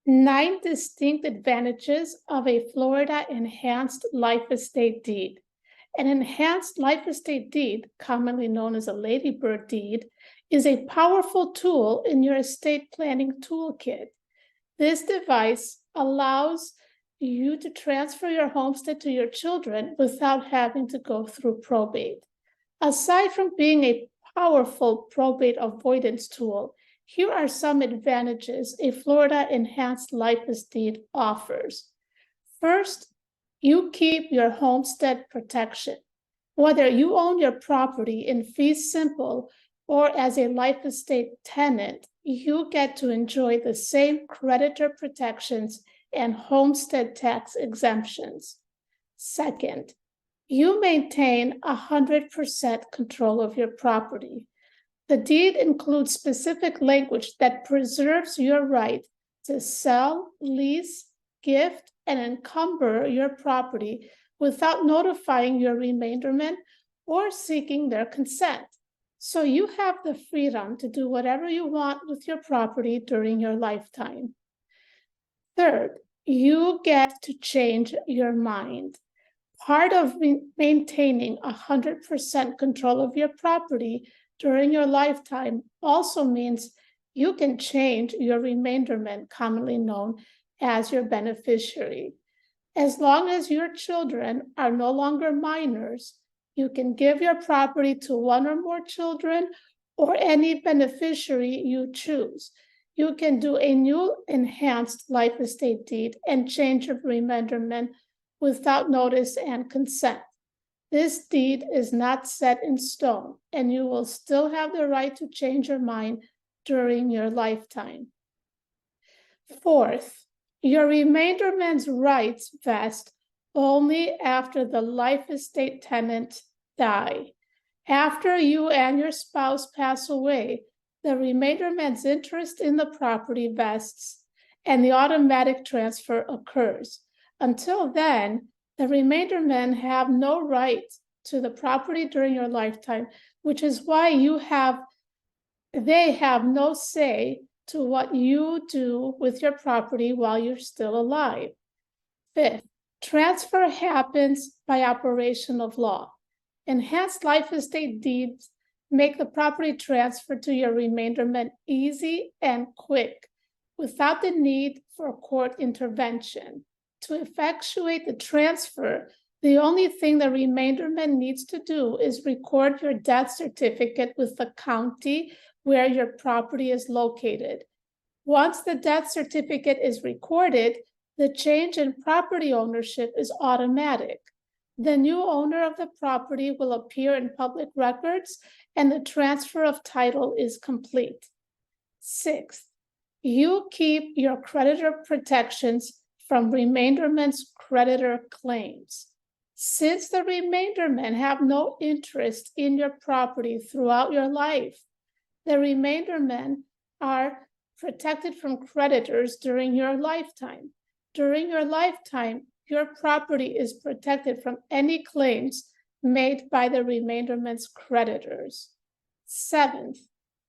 9 distinct advantages of a Florida Enhanced Life Estate Deed. An enhanced life estate deed, commonly known as a ladybird deed, is a powerful tool in your estate planning toolkit. This device allows you to transfer your homestead to your children without having to go through probate. Aside from being a powerful probate avoidance tool, here are some advantages a Florida Enhanced Life Estate offers. First, you keep your homestead protection. Whether you own your property in fee simple or as a life estate tenant, you get to enjoy the same creditor protections and homestead tax exemptions. Second, you maintain 100% control of your property. The deed includes specific language that preserves your right to sell, lease, gift, and encumber your property without notifying your remainderman or seeking their consent. So you have the freedom to do whatever you want with your property during your lifetime. Third, you get to change your mind. Part of maintaining 100% control of your property during your lifetime also means you can change your remainderman, commonly known as your beneficiary. As long as your children are no longer minors, you can give your property to one or more children or any beneficiary you choose. You can do a new enhanced life estate deed and change your remainderman without notice and consent. This deed is not set in stone, and you will still have the right to change your mind during your lifetime. Fourth, your remainderman's rights vest only after the life estate tenant die. After you and your spouse pass away, the remainderman's interest in the property vests and the automatic transfer occurs. Until then, the remaindermen have no right to the property during your lifetime, which is why they have no say to what you do with your property while you're still alive. Fifth, transfer happens by operation of law. Enhanced life estate deeds make the property transfer to your remaindermen easy and quick without the need for court intervention. To effectuate the transfer, the only thing the remainderman needs to do is record your death certificate with the county where your property is located. Once the death certificate is recorded, the change in property ownership is automatic. The new owner of the property will appear in public records, and the transfer of title is complete. Sixth, you keep your creditor protections from remaindermen's creditor claims. Since the remaindermen have no interest in your property throughout your life, the remaindermen are protected from creditors during your lifetime. During your lifetime, your property is protected from any claims made by the remaindermen's creditors. Seventh,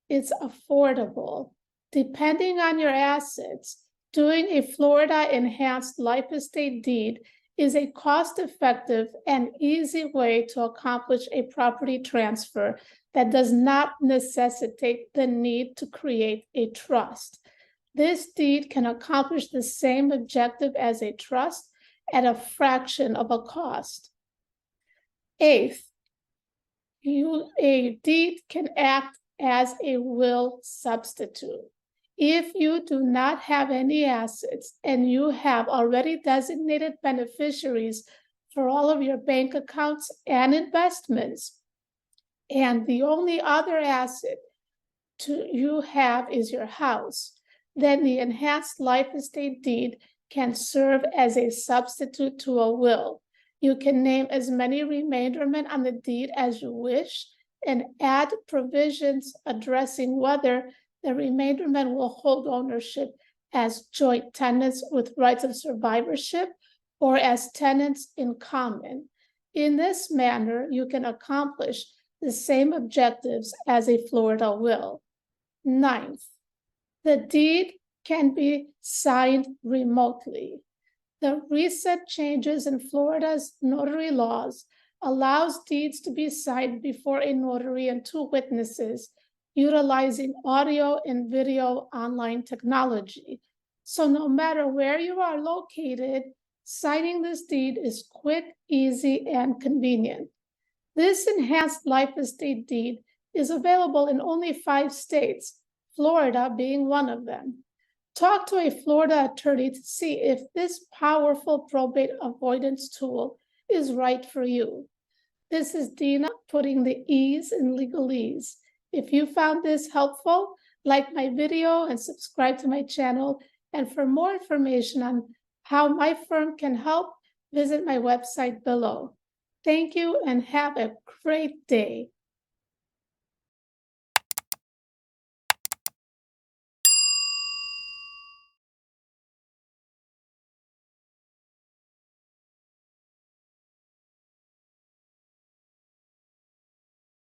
it's affordable. Depending on your assets, doing a Florida Enhanced Life Estate Deed is a cost-effective and easy way to accomplish a property transfer that does not necessitate the need to create a trust. This deed can accomplish the same objective as a trust at a fraction of a cost. Eighth, a deed can act as a will substitute. If you do not have any assets and you have already designated beneficiaries for all of your bank accounts and investments, and the only other asset you have is your house, then the enhanced life estate deed can serve as a substitute to a will. You can name as many remaindermen on the deed as you wish and add provisions addressing whether the remaindermen will hold ownership as joint tenants with rights of survivorship or as tenants in common. In this manner, you can accomplish the same objectives as a Florida will. Ninth, the deed can be signed remotely. The recent changes in Florida's notary laws allows deeds to be signed before a notary and two witnesses, utilizing audio and video online technology. So no matter where you are located, signing this deed is quick, easy, and convenient. This enhanced life estate deed is available in only 5 states, Florida being one of them. Talk to a Florida attorney to see if this powerful probate avoidance tool is right for you. This is Dina putting the ease in legalese. If you found this helpful, like my video and subscribe to my channel. And for more information on how my firm can help, visit my website below. Thank you and have a great day.